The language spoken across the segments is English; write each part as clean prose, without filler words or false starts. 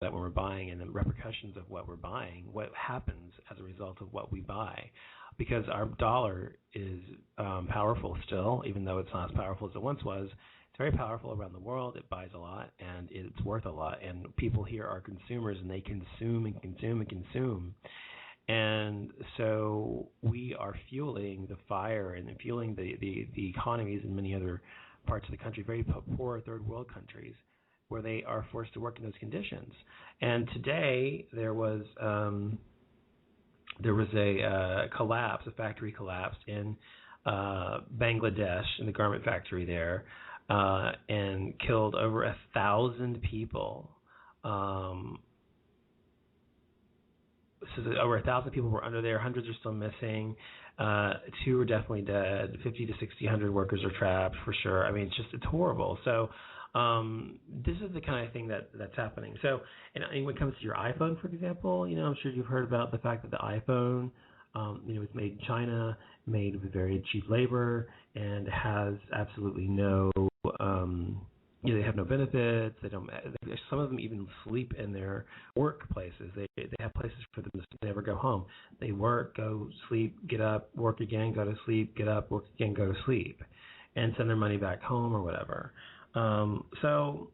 that when we're buying and the repercussions of what we're buying, what happens as a result of what we buy. Because our dollar is powerful still, even though it's not as powerful as it once was. It's very powerful around the world. It buys a lot, and it's worth a lot. And people here are consumers, and they consume and consume and consume. And so we are fueling the fire and fueling the economies in many other parts of the country, very poor third world countries, where they are forced to work in those conditions. And today there was a collapse, a factory collapsed in Bangladesh, in the garment factory there, and killed over 1,000 people. So over 1,000 people were under there. Hundreds are still missing. 2 are definitely dead. 50 to 100 workers are trapped for sure. I mean, it's horrible. So this is the kind of thing that's happening. So, and when it comes to your iPhone, for example, I'm sure you've heard about the fact that the iPhone, it's made in China, made with very cheap labor, and has absolutely no, they have no benefits. They don't. Some of them even sleep in their workplaces. They have places for them to never go home. They work, go sleep, get up, work again, go to sleep, get up, work again, go to sleep, and send their money back home or whatever. So,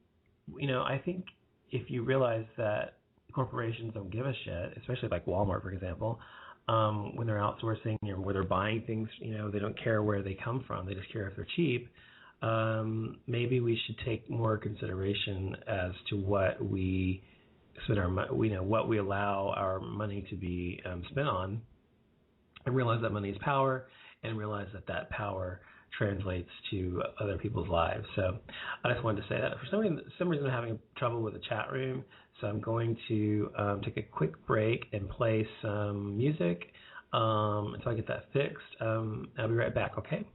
I think if you realize that corporations don't give a shit, especially like Walmart, for example, when they're outsourcing or where they're buying things, they don't care where they come from. They just care if they're cheap. Maybe we should take more consideration as to what we spend our money, what we allow our money to be spent on, and realize that money is power, and realize that power translates to other people's lives. So I just wanted to say that. For some reason I'm having trouble with the chat room, so I'm going to take a quick break and play some music until I get that fixed. I'll be right back, okay?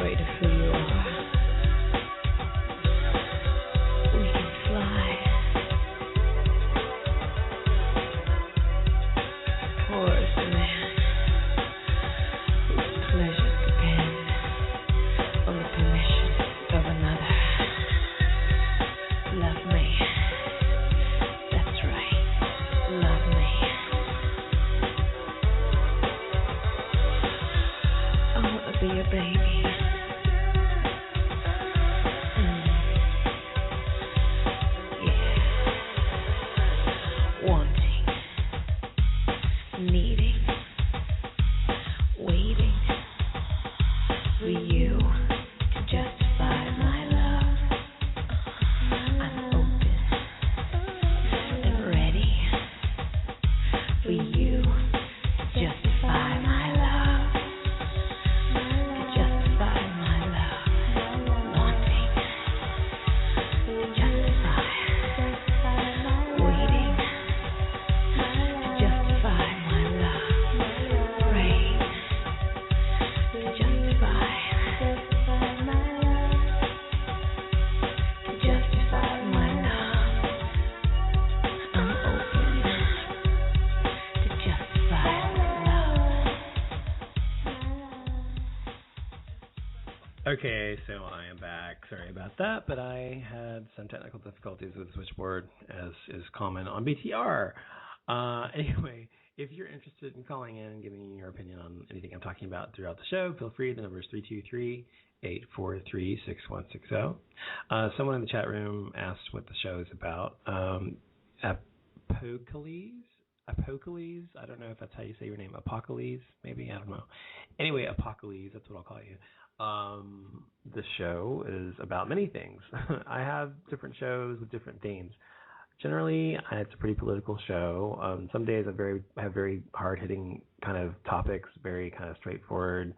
afraid of who you are. We can fly. Poor is the man whose pleasures depend on the permission of another. Love me. That's right. Love me. I want to be a baby. Yeah. Wanting. Needing. Waiting. For you to justify my love. I'm open and ready for you to justify my love. To justify my love. Wanting to justify. Waiting to justify my love. Praying to justify. To justify my love. I'm open to justify my love. Okay, so I am back. Sorry about that, but I had some technical difficulties with the switchboard, as is common on BTR. Anyway, if you're interested in calling in and giving me your opinion on anything I'm talking about throughout the show, feel free. The number is 323-843-6160. Someone in the chat room asked what the show is about. Apocalypse? I don't know if that's how you say your name. Apocalypse, maybe? I don't know. Anyway, Apocalypse, that's what I'll call you. The show is about many things. I have different shows with different themes. Generally, it's a pretty political show. Some days I have very hard-hitting kind of topics, very kind of straightforward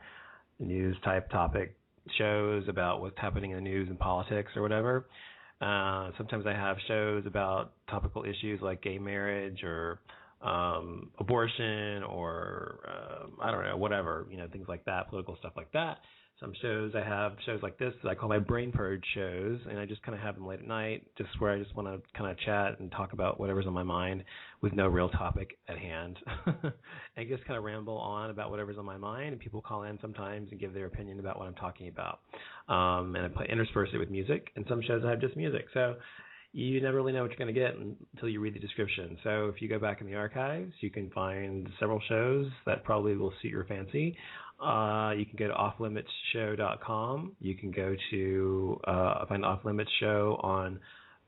news-type topic shows about what's happening in the news and politics or whatever. Sometimes I have shows about topical issues like gay marriage or abortion or I don't know, whatever, things like that, political stuff like that. Some shows I have shows like this that I call my brain purge shows, and I just kind of have them late at night, just where I just want to kind of chat and talk about whatever's on my mind with no real topic at hand. I just kind of ramble on about whatever's on my mind, and people call in sometimes and give their opinion about what I'm talking about. And I intersperse it with music, and some shows I have just music. So you never really know what you're going to get until you read the description. So if you go back in the archives, you can find several shows that probably will suit your fancy. You can go to offlimitshow.com. You can go to find Off Limits Show on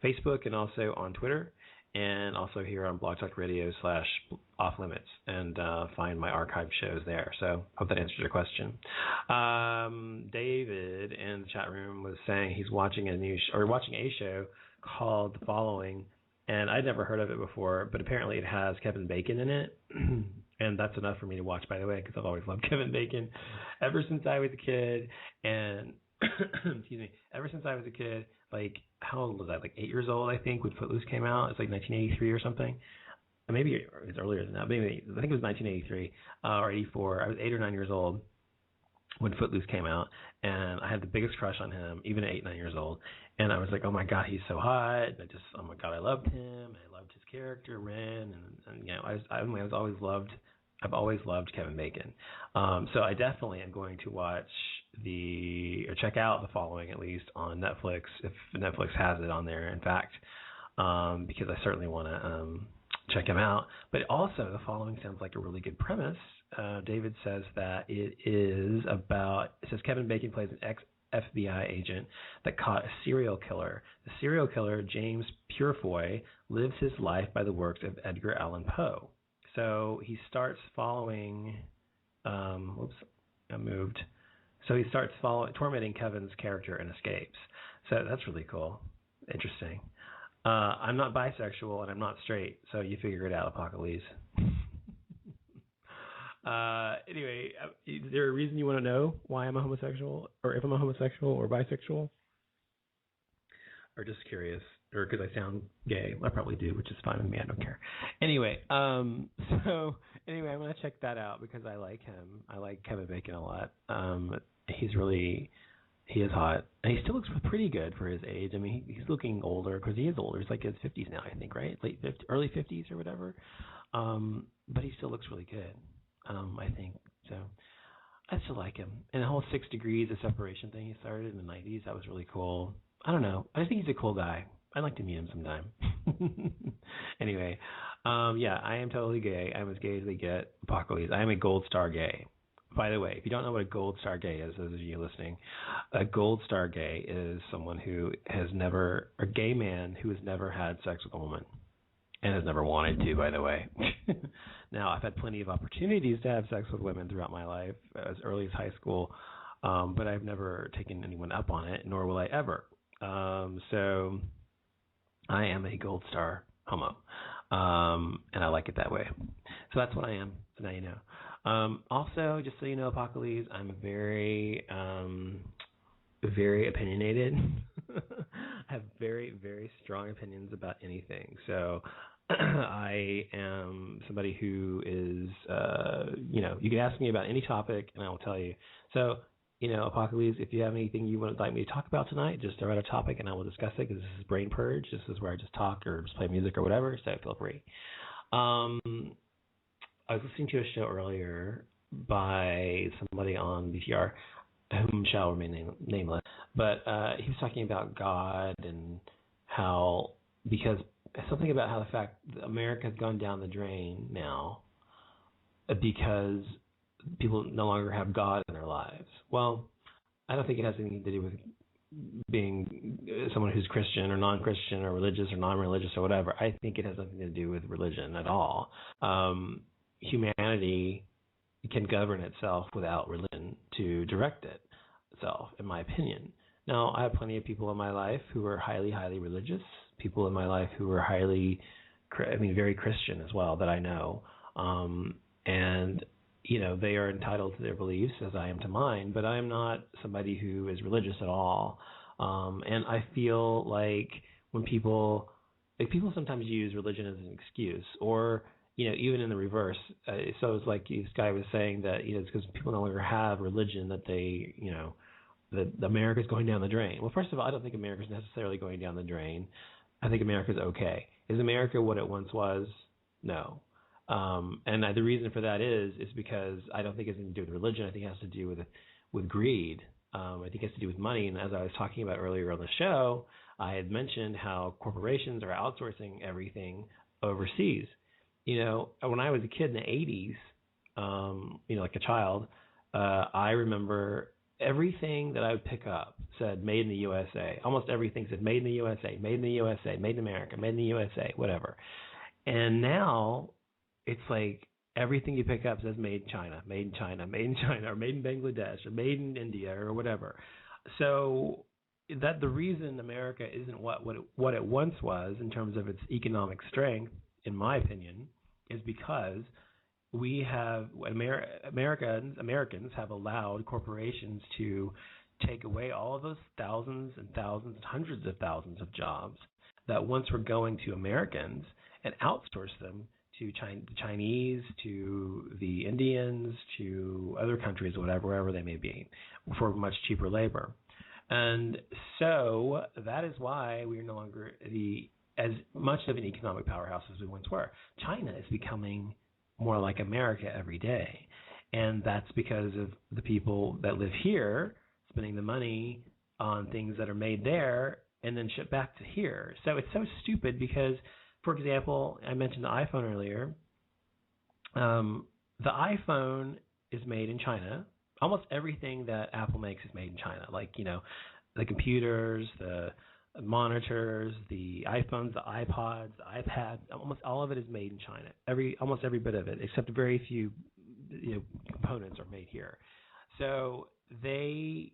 Facebook and also on Twitter, and also here on Blog Talk Radio /Off Limits, and find my archive shows there. So hope that answers your question. David in the chat room was saying he's watching a show called The Following, and I'd never heard of it before, but apparently it has Kevin Bacon in it. And that's enough for me to watch, by the way, because I've always loved Kevin Bacon ever since I was a kid. And ever since I was a kid, like, how old was I? Like 8 years old, I think, when Footloose came out. It's like 1983 or something. Or maybe it was earlier than that. Maybe I think it was 1983 or 84. I was 8 or 9 years old when Footloose came out, and I had the biggest crush on him, even at 8, 9 years old. And I was like, oh my God, he's so hot. And oh my God, I loved him. I loved his character, Ren, and I've always loved Kevin Bacon. So I definitely am going to watch or check out The Following, at least on Netflix, if Netflix has it on there, in fact, because I certainly want to check him out. But also, The Following sounds like a really good premise. David says that it says Kevin Bacon plays an ex-FBI agent that caught a serial killer. The serial killer, James Purefoy, lives his life by the works of Edgar Allan Poe. So he starts following, So he starts tormenting Kevin's character and escapes. So that's really cool. Interesting. I'm not bisexual and I'm not straight, so you figure it out, Apocalypse. Anyway, is there a reason you want to know why I'm a homosexual, or if I'm a homosexual or bisexual? Or just curious, or because I sound gay? I probably do, which is fine with me. I don't care. Anyway, I'm going to check that out because I like him. I like Kevin Bacon a lot. He's really He is hot, and he still looks pretty good for his age. I mean, he's looking older because he is older. He's like in his 50s now, I think, right? Late 50s, early 50s or whatever. But he still looks really good. I think so. I still like him. And the whole 6 degrees of separation thing he started in the 90s, that was really cool. I don't know. I think he's a cool guy. I'd like to meet him sometime. Anyway, yeah, I am totally gay. I'm as gay as they get. Apocalypse. I am a gold star gay. By the way, if you don't know what a gold star gay is, those of you listening, a gold star gay is someone who has never, a gay man who has never had sex with a woman and has never wanted to, by the way. Now, I've had plenty of opportunities to have sex with women throughout my life, as early as high school, but I've never taken anyone up on it, nor will I ever. So I am a gold star homo, and I like it that way. So that's what I am. So now you know. Also, just so you know, Apocalypse, I'm very, very opinionated. I have very, very strong opinions about anything. So I am somebody who is, you can ask me about any topic and I will tell you. So, Apocalypse, if you have anything you would like me to talk about tonight, just throw out a topic and I will discuss it, because this is Brain Purge. This is where I just talk or just play music or whatever, so feel free. I was listening to a show earlier by somebody on VTR, whom shall remain nameless, but he was talking about God and how, because something about how the fact that America has gone down the drain now because people no longer have God in their lives. Well, I don't think it has anything to do with being someone who's Christian or non-Christian or religious or non-religious or whatever. I think it has nothing to do with religion at all. Humanity can govern itself without religion to direct itself, in my opinion. Now, I have plenty of people in my life who are highly, highly religious, people in my life who are very Christian as well, that I know. And, they are entitled to their beliefs as I am to mine, but I'm not somebody who is religious at all. And I feel like when people sometimes use religion as an excuse, or even in the reverse. So it's like this guy was saying that, it's because people no longer have religion that they, that America's going down the drain. Well, first of all, I don't think America's necessarily going down the drain. I think America's okay. Is America what it once was? No. And the reason for that is because I don't think it's anything to do with religion. I think it has to do with greed. I think it has to do with money. And as I was talking about earlier on the show, I had mentioned how corporations are outsourcing everything overseas. When I was a kid in the 80s, like a child, I remember everything that I would pick up said made in the USA. Almost everything said made in the USA, made in the USA, made in America, made in the USA, whatever. And now it's like everything you pick up says made in China, made in China, made in China, or made in Bangladesh, or made in India, or whatever. So that the reason America isn't what it once was in terms of its economic strength, in my opinion, is because we have Americans have allowed corporations to take away all of those thousands and thousands and hundreds of thousands of jobs that once were going to Americans and outsource them to the Chinese, to the Indians, to other countries, wherever they may be, for much cheaper labor. And so that is why we are no longer as much of an economic powerhouse as we once were. China is becoming more like America every day. And that's because of the people that live here spending the money on things that are made there and then shipped back to here. So it's so stupid because, for example, I mentioned the iPhone earlier. The iPhone is made in China. Almost everything that Apple makes is made in China. Like, the computers, the monitors, the iPhones, the iPods, the iPads, almost all of it is made in China. Almost every bit of it, except very few components are made here. So they